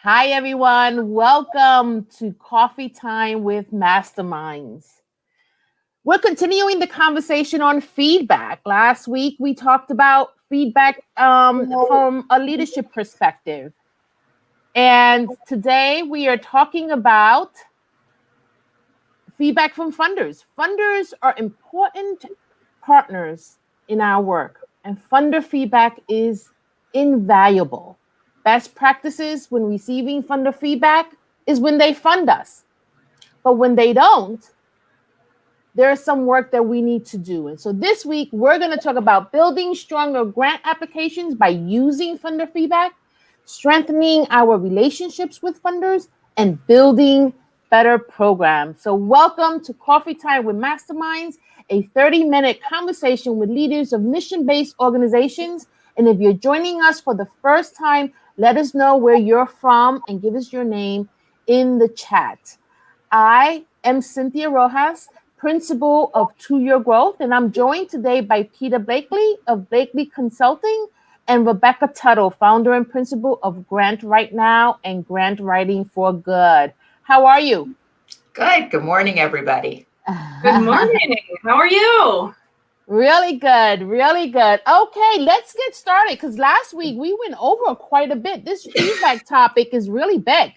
Hi, everyone. Welcome to Coffee Time with Masterminds. We're continuing the conversation on feedback. Last week, we talked about feedback from a leadership perspective. And today, we are talking about feedback from funders. Funders are important partners in our work, and funder feedback is invaluable. Best practices when receiving funder feedback is when they fund us. But when they don't, there's some work that we need to do. And so this week, we're going to talk about building stronger grant applications by using funder feedback, strengthening our relationships with funders, and building better programs. So welcome to Coffee Time with Masterminds, a 30-minute conversation with leaders of mission-based organizations. And if you're joining us for the first time, let us know where you're from and give us your name in the chat. I am Cynthia Rojas, Principal of 2-Year Growth, and I'm joined today by Peter Blakely of Blakely Consulting and Rebecca Tuttle, founder and principal of Grant Right Now and Grant Writing for Good. How are you? Good. Good morning, everybody. Good morning. How are you? Really good. Really good. Okay, let's get started because last week we went over quite a bit. This feedback topic is really big.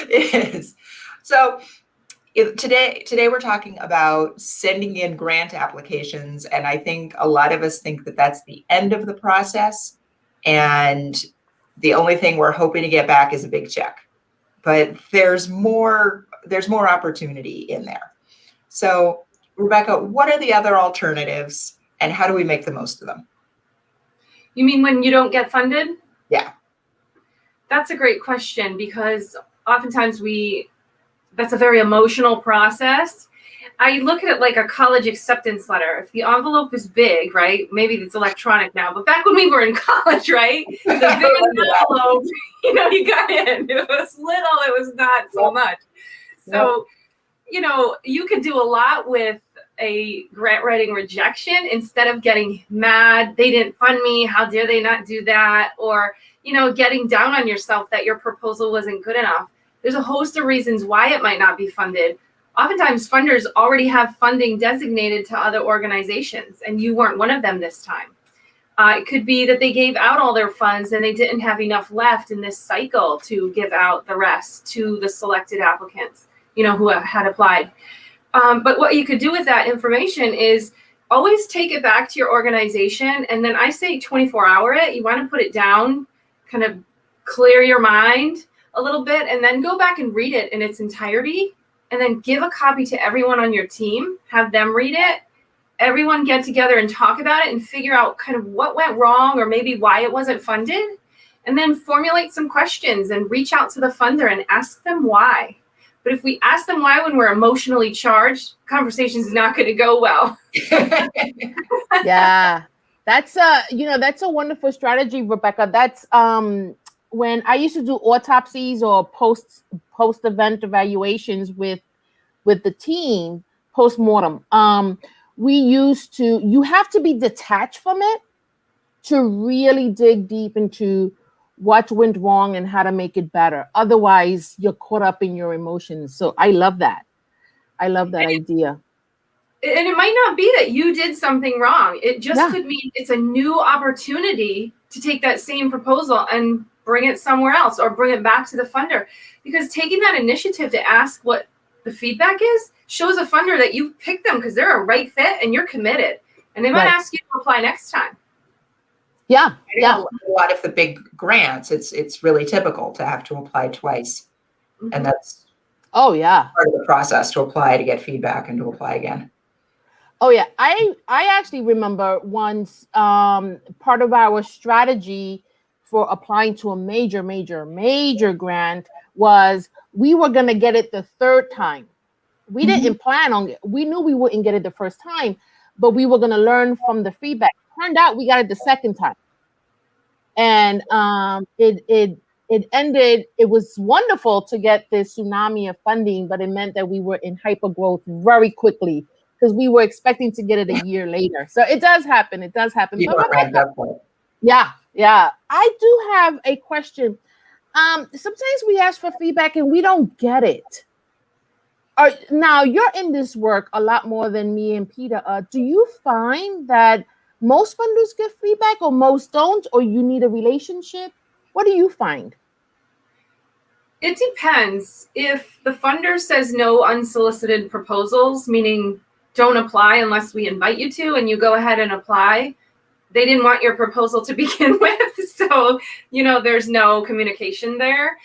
It is. So today we're talking about sending in grant applications. And I think a lot of us think that that's the end of the process. And the only thing we're hoping to get back is a big check. But there's more opportunity in there. So Rebecca, what are the other alternatives and how do we make the most of them? You mean when you don't get funded? Yeah. That's a great question because oftentimes that's a very emotional process. I look at it like a college acceptance letter. If the envelope is big, right? Maybe it's electronic now, but back when we were in college, right? The big envelope, you got in. It was little, it was not so much. So, you could do a lot with a grant writing rejection instead of getting mad. They didn't fund me. How dare they not do that? Or, getting down on yourself that your proposal wasn't good enough. There's a host of reasons why it might not be funded. Oftentimes, funders already have funding designated to other organizations, and you weren't one of them this time. It could be that they gave out all their funds and they didn't have enough left in this cycle to give out the rest to the selected applicants, who had applied. But what you could do with that information is always take it back to your organization. And then I say 24-hour it. You want to put it down, kind of clear your mind a little bit, and then go back and read it in its entirety. And then give a copy to everyone on your team, have them read it, everyone get together and talk about it and figure out kind of what went wrong or maybe why it wasn't funded. And then formulate some questions and reach out to the funder and ask them why. But if we ask them why when we're emotionally charged, conversation's not going to go well. Yeah, that's a wonderful strategy, Rebecca. That's when I used to do autopsies or post event evaluations with the team post-mortem. You have to be detached from it to really dig deep into what went wrong and how to make it better. Otherwise, you're caught up in your emotions. So I love that. I love that idea. And it might not be that you did something wrong. It just could mean it's a new opportunity to take that same proposal and bring it somewhere else or bring it back to the funder. Because taking that initiative to ask what the feedback is shows a funder that you picked them because they're a right fit and you're committed. And they might ask you to apply next time. Yeah. A lot of the big grants, it's really typical to have to apply twice. Mm-hmm. And that's part of the process to apply, to get feedback and to apply again. Oh yeah. I actually remember once part of our strategy for applying to a major grant was we were going to get it the third time. We didn't plan on it. We knew we wouldn't get it the first time, but we were going to learn from the feedback. Turned out we got it the second time. And it ended, it was wonderful to get this tsunami of funding, but it meant that we were in hyper growth very quickly because we were expecting to get it a year later. So it does happen. It does happen. You weren't ramped up for it. Yeah. I do have a question. Sometimes we ask for feedback and we don't get it. Now you're in this work a lot more than me and Peter. Do you find that most funders give feedback, or most don't, or you need a relationship? What do you find? It depends. If the funder says no unsolicited proposals, meaning don't apply unless we invite you to, and you go ahead and apply, they didn't want your proposal to begin with. So, there's no communication there.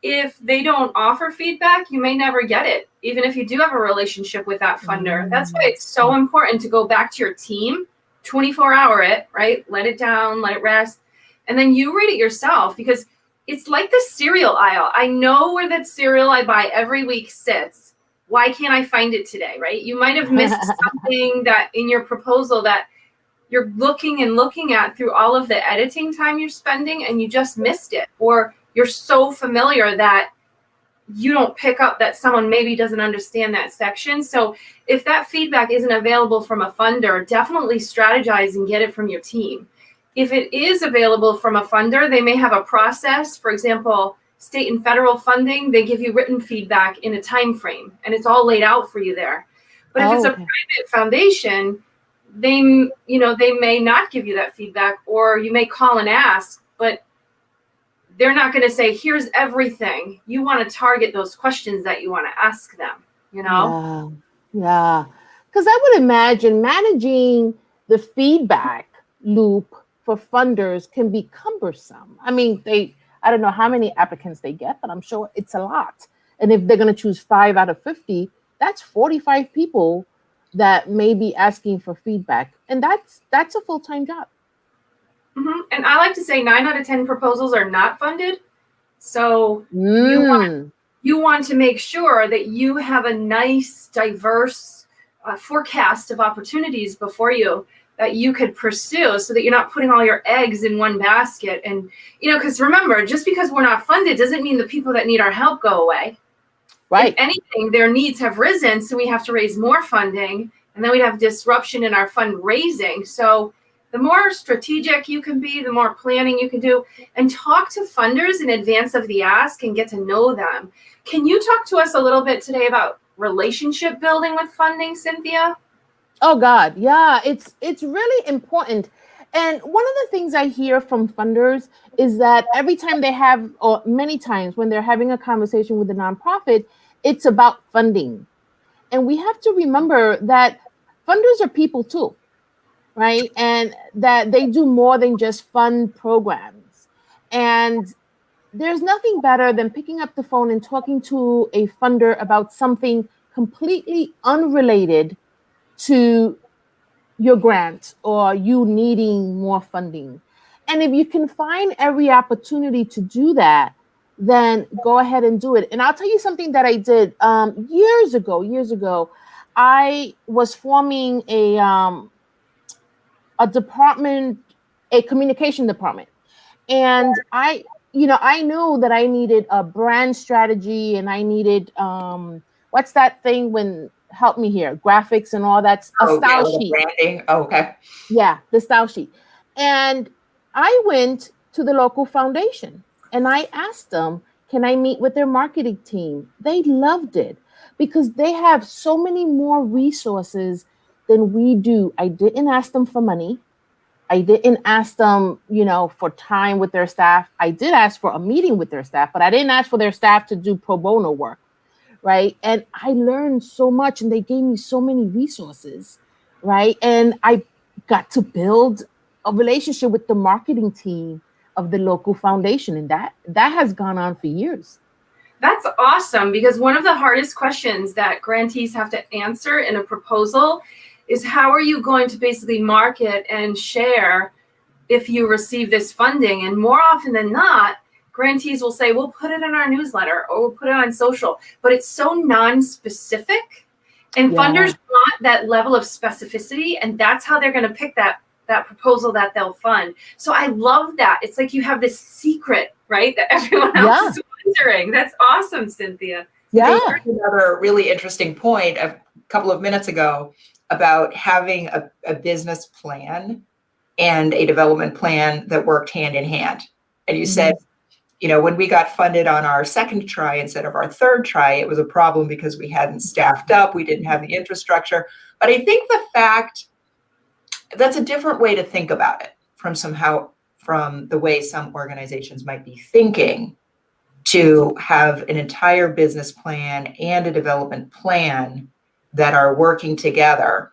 If they don't offer feedback, you may never get it, even if you do have a relationship with that funder. That's why it's so important to go back to your team, 24-hour it, right? Let it down, let it rest. And then you read it yourself, because it's like the cereal aisle. I know where that cereal I buy every week sits. Why can't I find it today, right? You might have missed something that in your proposal that you're looking and looking at through all of the editing time you're spending, and you just missed it. Or you're so familiar that you don't pick up that someone maybe doesn't understand that section. So if that feedback isn't available from a funder, definitely strategize and get it from your team. If it is available from a funder, they may have a process. For example, state and federal funding, they give you written feedback in a time frame, and it's all laid out for you there. But if it's a private foundation, they may not give you that feedback, or you may call and ask, but they're not going to say, here's everything. You want to target those questions that you want to ask them, Yeah. Because I would imagine managing the feedback loop for funders can be cumbersome. I mean, I don't know how many applicants they get, but I'm sure it's a lot. And if they're going to choose 5 out of 50, that's 45 people that may be asking for feedback. And that's a full-time job. Mm-hmm. And I like to say 9 out of 10 proposals are not funded. So you want to make sure that you have a nice, diverse forecast of opportunities before you that you could pursue, so that you're not putting all your eggs in one basket. And, because remember, just because we're not funded doesn't mean the people that need our help go away. Right. If anything, their needs have risen, so we have to raise more funding, and then we'd have disruption in our fundraising. So the more strategic you can be, the more planning you can do, and talk to funders in advance of the ask and get to know them. Can you talk to us a little bit today about relationship building with funding, Cynthia? Oh God, yeah, it's really important. And one of the things I hear from funders is that every time they have, or many times when they're having a conversation with a nonprofit, it's about funding. And we have to remember that funders are people too, right? And that they do more than just fund programs. And there's nothing better than picking up the phone and talking to a funder about something completely unrelated to your grant or you needing more funding. And if you can find every opportunity to do that, then go ahead and do it. And I'll tell you something that I did years ago. I was forming a department, a communication department. And I knew that I needed a brand strategy, and I needed, what's that thing when, help me here, graphics and all that, style sheet. Branding. Oh, okay. Yeah, the style sheet. And I went to the local foundation and I asked them, can I meet with their marketing team? They loved it because they have so many more resources than we do. I didn't ask them for money. I didn't ask them, for time with their staff. I did ask for a meeting with their staff, but I didn't ask for their staff to do pro bono work, right? And I learned so much, and they gave me so many resources, right? And I got to build a relationship with the marketing team of the local foundation, and that has gone on for years. That's awesome, because one of the hardest questions that grantees have to answer in a proposal is, how are you going to basically market and share if you receive this funding? And more often than not, grantees will say, we'll put it in our newsletter or we'll put it on social, but it's so non-specific, and funders want that level of specificity, and that's how they're going to pick that proposal that they'll fund. So I love that. It's like you have this secret, right, that everyone else is wondering. That's awesome, Cynthia. Yeah. Another really interesting point a couple of minutes ago about having a business plan and a development plan that worked hand in hand. And you said, when we got funded on our second try instead of our third try, it was a problem because we hadn't staffed up, we didn't have the infrastructure. But I think the fact that's a different way to think about it from the way some organizations might be thinking, to have an entire business plan and a development plan that are working together.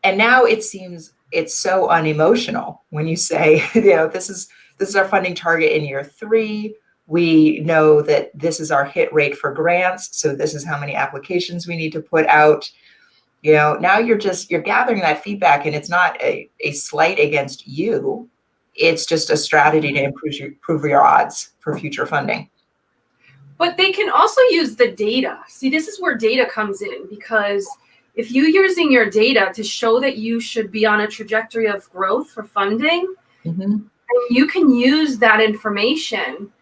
And now it seems it's so unemotional when you say, this is our funding target in year 3. We know that this is our hit rate for grants, so this is how many applications we need to put out. Now you're gathering that feedback, and it's not a slight against you. It's just a strategy to improve your odds for future funding. But they can also use the data. See, this is where data comes in, because if you're using your data to show that you should be on a trajectory of growth for funding, and you can use that information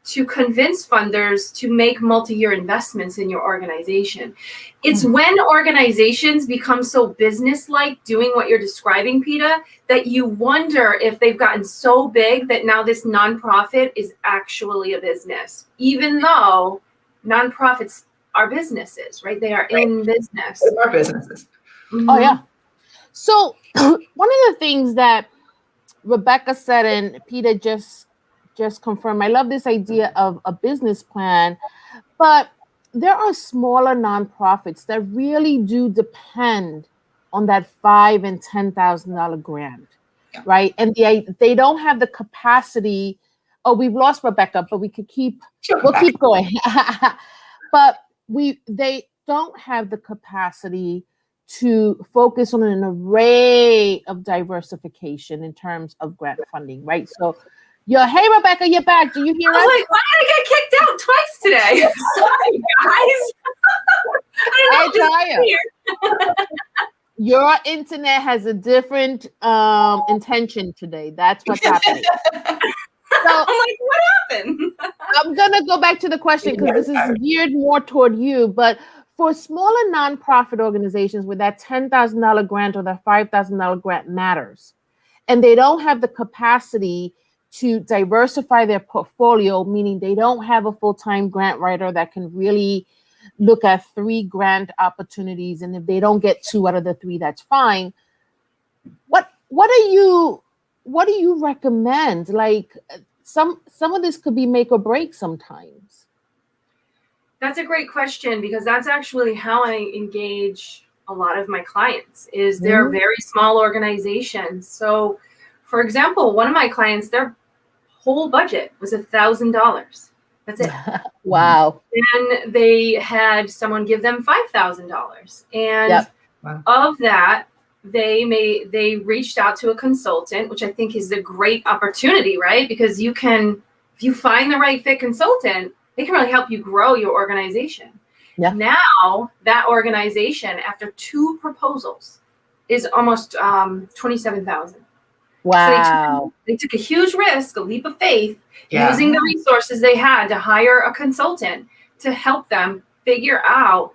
to convince funders to make multi-year investments in your organization. It's when organizations become so business-like, doing what you're describing, Peta, that you wonder if they've gotten so big that now this nonprofit is actually a business, even though nonprofits are businesses, right? They are in business. They are businesses. Oh, yeah. So one of the things that Rebecca said and Peta just confirmed, I love this idea of a business plan, but there are smaller nonprofits that really do depend on that $5,000 and $10,000 grant, right? And they don't have the capacity. Oh, we've lost Rebecca, but we'll keep going. But they don't have the capacity to focus on an array of diversification in terms of grant funding, right? So hey, Rebecca, you're back. Do you hear us? I was like, why did I get kicked out twice today? Sorry, guys. I don't know. Your internet has a different intention today. That's what's happening. So I'm like, what happened? I'm going to go back to the question because this is geared more toward you. But for smaller nonprofit organizations where that $10,000 grant or that $5,000 grant matters, and they don't have the capacity to diversify their portfolio, meaning they don't have a full-time grant writer that can really look at 3 grant opportunities, and if they don't get 2 out of the 3, that's fine. What do you recommend? Like some of this could be make or break sometimes. That's a great question, because that's actually how I engage a lot of my clients. Is they're very small organizations. So, for example, one of my clients, their whole budget was $1,000. That's it. Wow. And they had someone give them $5,000. And of that, they reached out to a consultant, which I think is a great opportunity, right? Because if you find the right fit consultant, they can really help you grow your organization. Yeah. Now that organization, after 2 proposals, is almost $27,000. Wow. So they took a huge risk, a leap of faith, using the resources they had to hire a consultant to help them figure out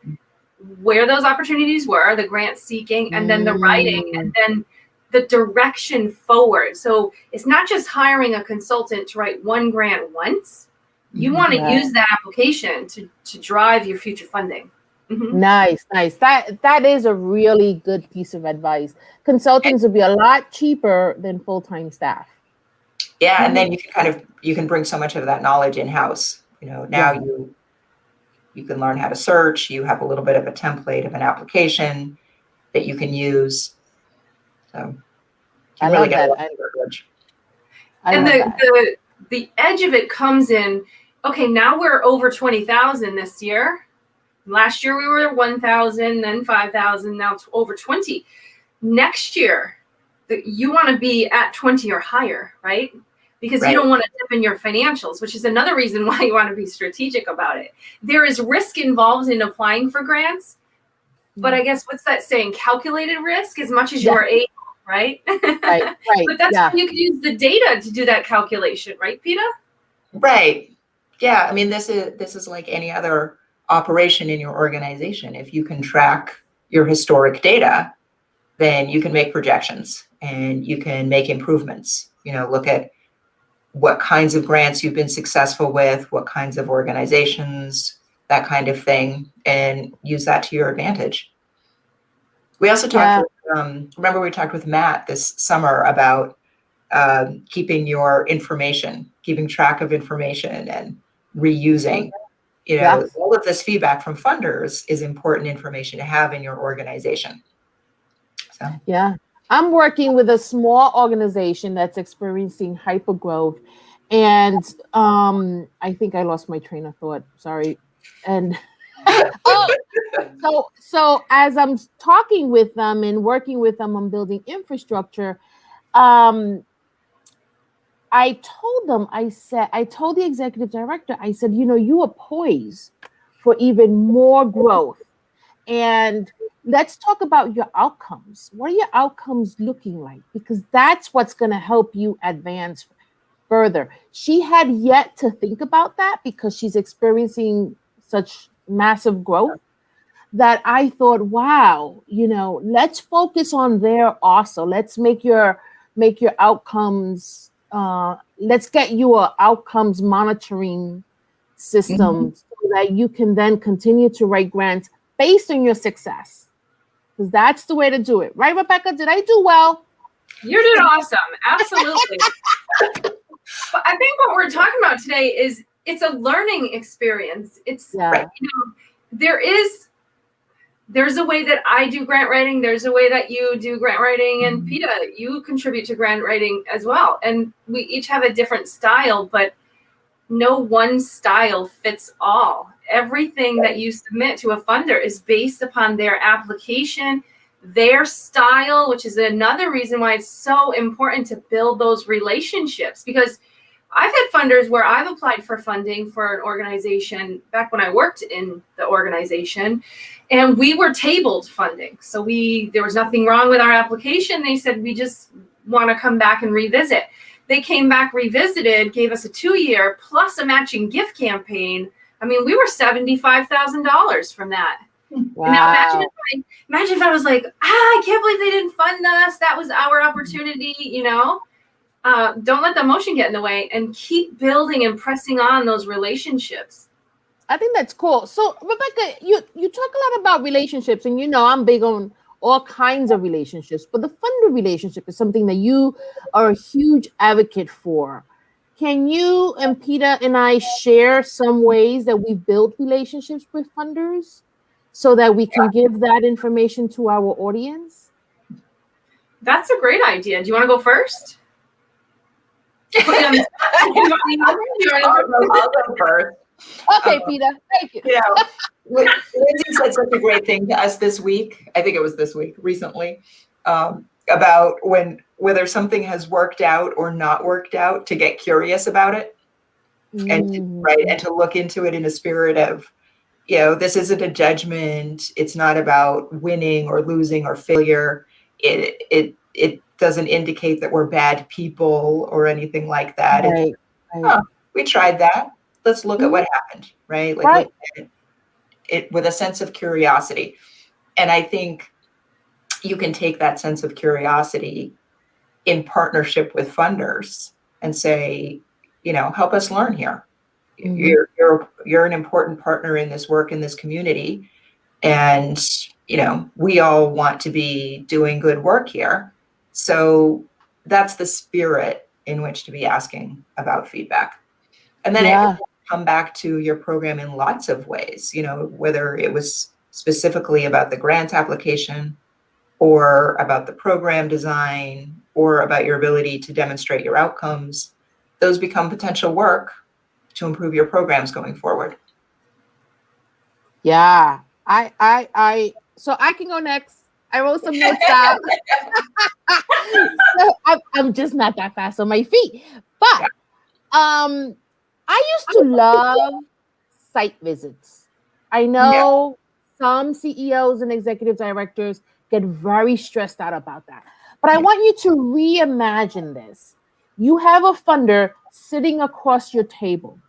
where those opportunities were, the grant seeking, and then the writing, and then the direction forward. So it's not just hiring a consultant to write 1 grant once. You want to use that application to drive your future funding. Nice. That is a really good piece of advice. Consultants would be a lot cheaper than full-time staff. Yeah, and then you can bring so much of that knowledge in-house. Now you can learn how to search. You have a little bit of a template of an application that you can use. So you really get a lot of leverage. And the edge of it comes in. Okay, now we're over 20,000 this year. Last year we were 1,000, then 5,000, now it's over 20. Next year, you want to be at 20 or higher, right? Because you don't want to dip in your financials, which is another reason why you want to be strategic about it. There is risk involved in applying for grants, but I guess what's that saying? Calculated risk as much as you are able, right? Right. But that's how you can use the data to do that calculation, right, Peta? Right. Yeah. I mean, this is like any other operation in your organization. If you can track your historic data, then you can make projections and you can make improvements. Look at what kinds of grants you've been successful with, what kinds of organizations, that kind of thing, and use that to your advantage. We also talked with, remember we talked with Matt this summer about keeping your information, keeping track of information and reusing. You know, Yes. all of this feedback from funders is important information to have in your organization. So. Yeah. I'm working with a small organization that's experiencing hypergrowth. And I think I lost my train of thought. Sorry. And oh, so as I'm talking with them and working with them on building infrastructure, um, I told the executive director, I said, you are poised for even more growth. And let's talk about your outcomes. What are your outcomes looking like? Because that's what's going to help you advance further. She had yet to think about that because she's experiencing such massive growth that I thought, wow, let's focus on there also. Let's make your outcomes. Let's get you a outcomes monitoring system so that you can then continue to write grants based on your success. Because that's the way to do it, right, Rebecca? Did I do well? You did awesome, absolutely. But I think what we're talking about today is it's a learning experience. It's there's a way that I do grant writing. There's a way that you do grant writing, and PETA, you contribute to grant writing as well. And we each have a different style, but no one style fits all. Everything that you submit to a funder is based upon their application, their style, which is another reason why it's so important to build those relationships. Because I've had funders where I've applied for funding for an organization back when I worked in the organization, and we were tabled funding. So there was nothing wrong with our application. They said, we just want to come back and revisit. They came back, revisited, gave us a 2-year plus a matching gift campaign. I mean, we were $75,000 from that. Wow. And now imagine if I was like, I can't believe they didn't fund us. That was our opportunity, Don't let the emotion get in the way and keep building and pressing on those relationships. I think that's cool. So, Rebecca, you talk a lot about relationships, and I'm big on all kinds of relationships, but the funder relationship is something that you are a huge advocate for. Can you and PETA and I share some ways that we build relationships with funders so that we can give that information to our audience? That's a great idea. Do you want to go first? I'll go first. Okay, PETA, thank you. Lindsay said such a great thing to us this week. I think it was this week, recently, about whether something has worked out or not worked out, to get curious about it, and to look into it in a spirit of, this isn't a judgment. It's not about winning or losing or failure. It doesn't indicate that we're bad people or anything like that. Right. We tried that. Let's look at what happened, right? Look at it with a sense of curiosity. And I think you can take that sense of curiosity in partnership with funders and say, help us learn here. You're an important partner in this work, in this community. And, we all want to be doing good work here. So that's the spirit in which to be asking about feedback. And then it can come back to your program in lots of ways, whether it was specifically about the grant application or about the program design or about your ability to demonstrate your outcomes. Those become potential work to improve your programs going forward. Yeah, so I can go next. I wrote some notes out. So I'm just not that fast on my feet. But I used to love site visits. I know some CEOs and executive directors get very stressed out about that. But I want you to reimagine this. You have a funder sitting across your table,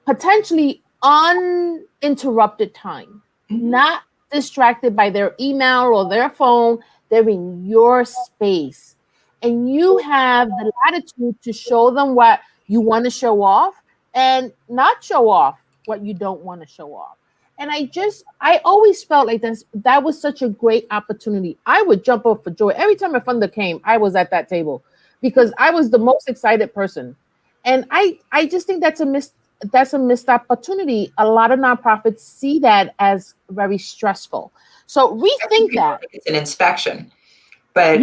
potentially uninterrupted time, not distracted by their email or their phone. They're in your space. And you have the latitude to show them what you want to show off and not show off what you don't want to show off. And I always felt like that was such a great opportunity. I would jump up for joy. Every time a funder came, I was at that table because I was the most excited person. And I just think that's a missed opportunity. A lot of nonprofits see that as very stressful. So rethink that. It's an inspection, but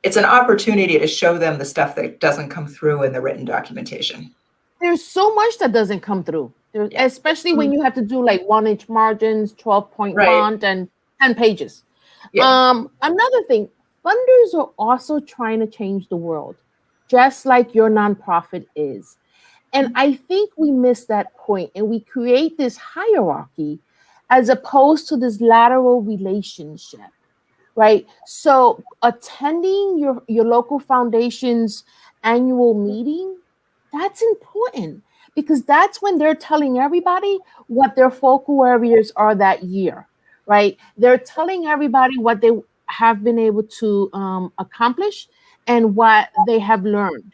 it's an opportunity to show them the stuff that doesn't come through in the written documentation. There's so much that doesn't come through, especially when you have to do like 1-inch margins, 12-point font, and 10 pages. Another thing, funders are also trying to change the world, just like your nonprofit is. And I think we miss that point, and we create this hierarchy as opposed to this lateral relationship, right? So attending your local foundation's annual meeting, that's important because that's when they're telling everybody what their focal areas are that year, right? They're telling everybody what they have been able to accomplish and what they have learned.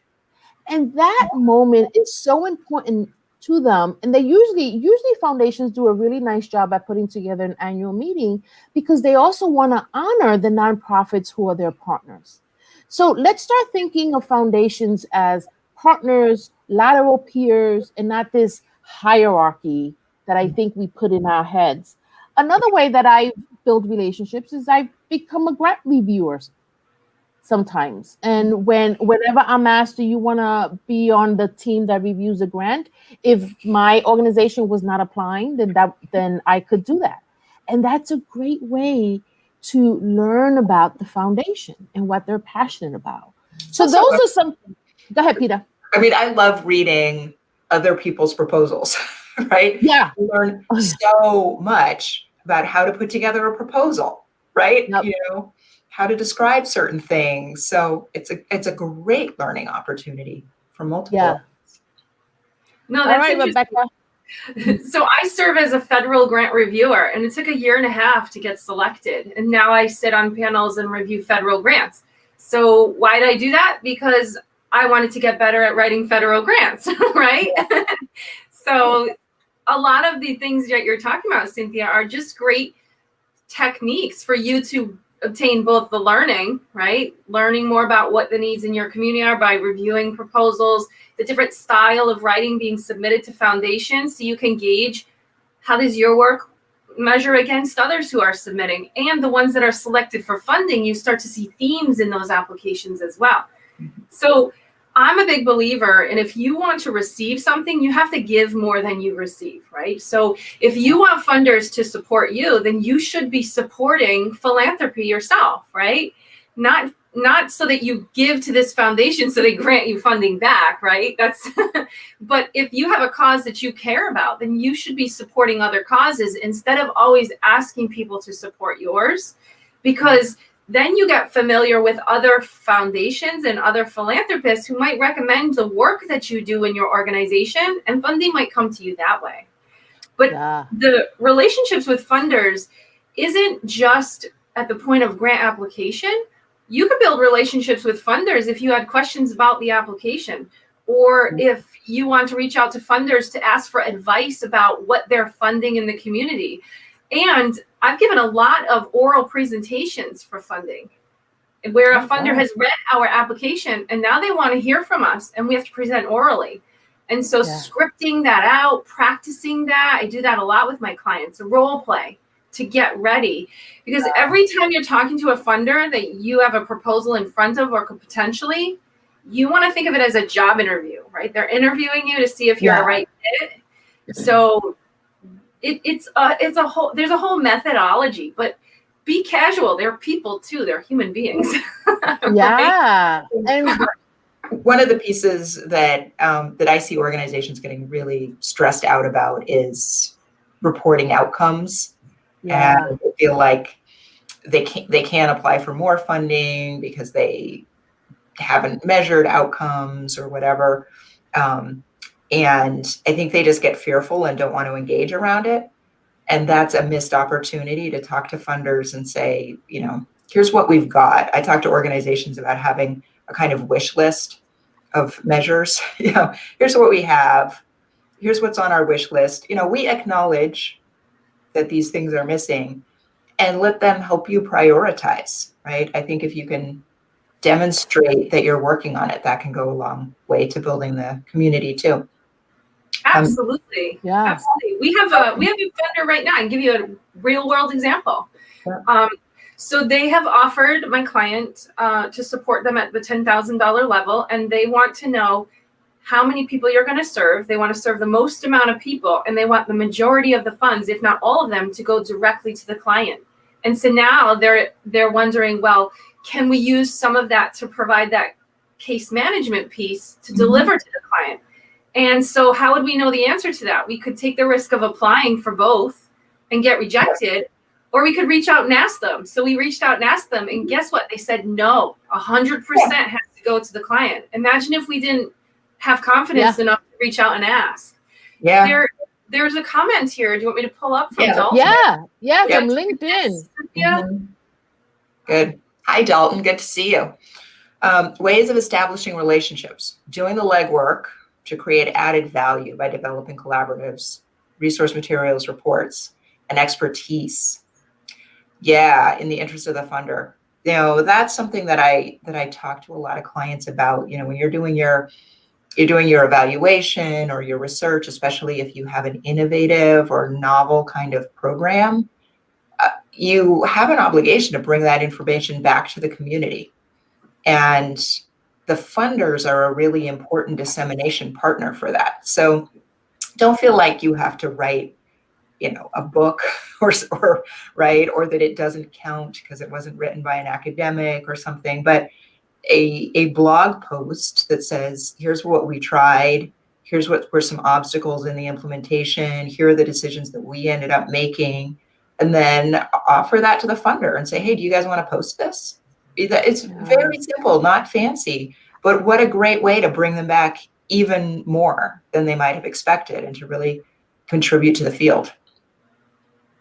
And that moment is so important to them. And they usually foundations do a really nice job at putting together an annual meeting because they also want to honor the nonprofits who are their partners. So let's start thinking of foundations as partners, lateral peers, and not this hierarchy that I think we put in our heads. Another way that I build relationships is I become a grant reviewer sometimes. And whenever I'm asked, do you want to be on the team that reviews a grant? If my organization was not applying, then I could do that. And that's a great way to learn about the foundation and what they're passionate about. So those are some. Go ahead, Peter. I mean, I love reading other people's proposals, right? Yeah. I learn so much about how to put together a proposal, right? Yep. You know, how to describe certain things. So it's a great learning opportunity for multiple. Yeah. No, that's all right, Rebecca. So I serve as a federal grant reviewer, and it took a year and a half to get selected. And now I sit on panels and review federal grants. So why did I do that? Because I wanted to get better at writing federal grants, right? So a lot of the things that you're talking about, Cynthia, are just great techniques for you to obtain both the learning, right? Learning more about what the needs in your community are by reviewing proposals, the different style of writing being submitted to foundations, so you can gauge how does your work measure against others who are submitting, and the ones that are selected for funding, you start to see themes in those applications as well. So I'm a big believer, and if you want to receive something, you have to give more than you receive, right? So if you want funders to support you, then you should be supporting philanthropy yourself, right? Not so that you give to this foundation so they grant you funding back, right? But if you have a cause that you care about, then you should be supporting other causes instead of always asking people to support yours, because then you get familiar with other foundations and other philanthropists who might recommend the work that you do in your organization, and funding might come to you that way. But the relationships with funders isn't just at the point of grant application. You could build relationships with funders if you had questions about the application, or if you want to reach out to funders to ask for advice about what they're funding in the community. And I've given a lot of oral presentations for funding where a funder has read our application and now they want to hear from us and we have to present orally. And so scripting that out, practicing that, I do that a lot with my clients, a role play to get ready. Because every time you're talking to a funder that you have a proposal in front of or could potentially, you want to think of it as a job interview, right? They're interviewing you to see if you're a right fit. So there's a whole methodology, but be casual. They're people too. They're human beings. Yeah. And one of the pieces that I see organizations getting really stressed out about is reporting outcomes. And they feel like they can't apply for more funding because they haven't measured outcomes or whatever. And I think they just get fearful and don't want to engage around it. And that's a missed opportunity to talk to funders and say, you know, here's what we've got. I talk to organizations about having a kind of wish list of measures. Here's what we have. Here's what's on our wish list. We acknowledge that these things are missing and let them help you prioritize, right? I think if you can demonstrate that you're working on it, that can go a long way to building the community too. Absolutely. Yeah. Absolutely. We have a vendor right now. I can give you a real world example. Yeah. So they have offered my client to support them at the $10,000 level, and they want to know how many people you're going to serve. They want to serve the most amount of people, and they want the majority of the funds, if not all of them, to go directly to the client. And so now they're wondering, well, can we use some of that to provide that case management piece to deliver to the client? And so how would we know the answer to that? We could take the risk of applying for both and get rejected, or we could reach out and ask them. So we reached out and asked them, and guess what? They said no, 100% has to go to the client. Imagine if we didn't have confidence enough to reach out and ask. Yeah. There's a comment here. Do you want me to pull up from Dalton? Yeah, from LinkedIn. Yeah. Good. Hi, Dalton. Good to see you. Ways of establishing relationships. Doing the legwork to create added value by developing collaboratives, resource materials, reports, and expertise. Yeah, in the interest of the funder. That's something that I talk to a lot of clients about. When you're doing your evaluation or your research, especially if you have an innovative or novel kind of program, you have an obligation to bring that information back to the community. And the funders are a really important dissemination partner for that. So don't feel like you have to write, a book or right, or that it doesn't count because it wasn't written by an academic or something, but a blog post that says, here's what we tried, here's what were some obstacles in the implementation, here are the decisions that we ended up making, and then offer that to the funder and say, hey, do you guys want to post this? It's very simple, not fancy, but what a great way to bring them back even more than they might have expected and to really contribute to the field.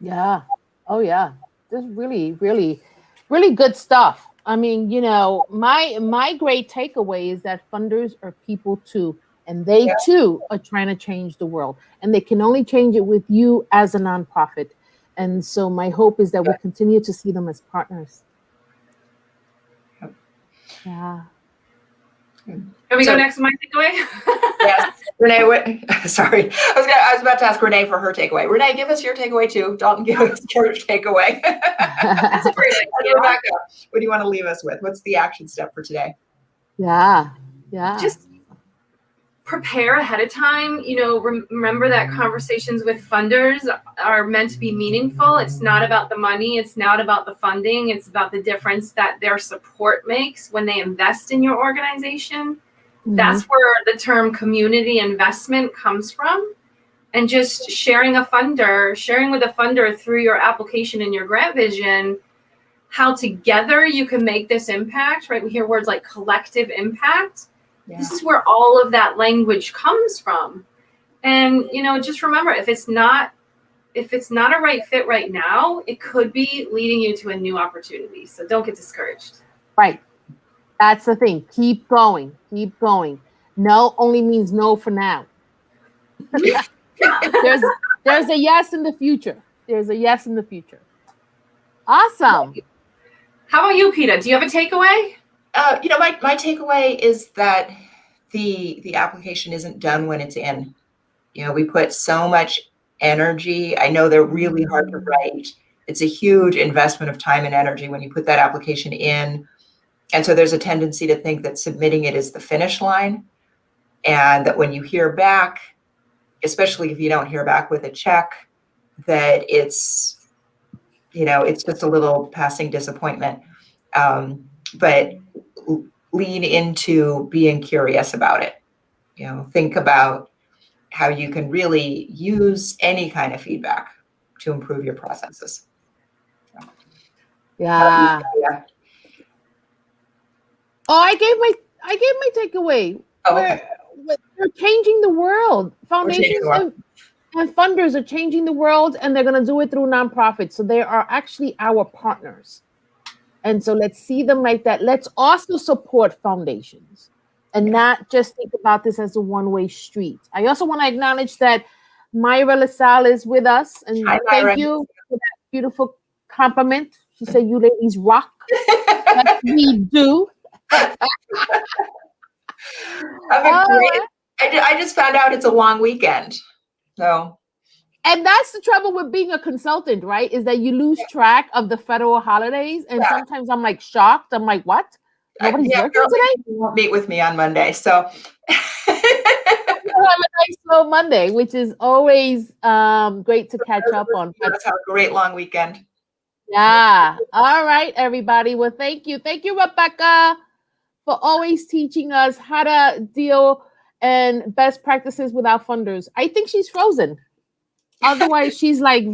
Yeah. Oh, yeah. This is really, really, really good stuff. I mean, my great takeaway is that funders are people too, and they too are trying to change the world, and they can only change it with you as a nonprofit. And so my hope is that we continue to see them as partners. Yeah. Can we go next to my takeaway? Yes. Renee, sorry. I was about to ask Renee for her takeaway. Renee, give us your takeaway too. Dalton, give us your takeaway. That's a great idea. Rebecca, what do you want to leave us with? What's the action step for today? Yeah. Just prepare ahead of time. Remember that conversations with funders are meant to be meaningful. It's not about the money. It's not about the funding. It's about the difference that their support makes when they invest in your organization. Mm-hmm. That's where the term community investment comes from. And just sharing with a funder through your application and your grant vision, how together you can make this impact, right? We hear words like collective impact. Yeah. This is where all of that language comes from. And, just remember, if it's not a right fit right now, it could be leading you to a new opportunity. So don't get discouraged. Right. That's the thing. Keep going. Keep going. No only means no for now. There's a yes in the future. There's a yes in the future. Awesome. How about you, Peta? Do you have a takeaway? My takeaway is that the application isn't done when it's in. We put so much energy. I know they're really hard to write. It's a huge investment of time and energy when you put that application in. And so there's a tendency to think that submitting it is the finish line, and that when you hear back, especially if you don't hear back with a check, that it's just a little passing disappointment. But lean into being curious about it. Think about how you can really use any kind of feedback to improve your processes. Yeah. Oh, I gave my takeaway. Oh, okay. We're changing the world. Foundations and funders are changing the world, and they're going to do it through nonprofits. So they are actually our partners. And so let's see them like that. Let's also support foundations. and not just think about this as a one-way street. I also want to acknowledge that Myra LaSalle is with us, and Hi, thank Myra. you for that beautiful compliment. She said, "You ladies rock." Yes, we do. Have a All great. right. I just found out it's a long weekend, so. And that's the trouble with being a consultant, right? Is that you lose track of the federal holidays, and Yeah. sometimes I'm like shocked. I'm like, "What? Nobody's working Apparently today?" you won't meet with me on Monday, so. We'll have a nice slow Monday, which is always great to catch up on. But Let's have a great long weekend. yeah. All right, everybody. Well, thank you. Thank you, Rebecca, for always teaching us how to deal and best practices with our funders. I think she's frozen. Otherwise, she's like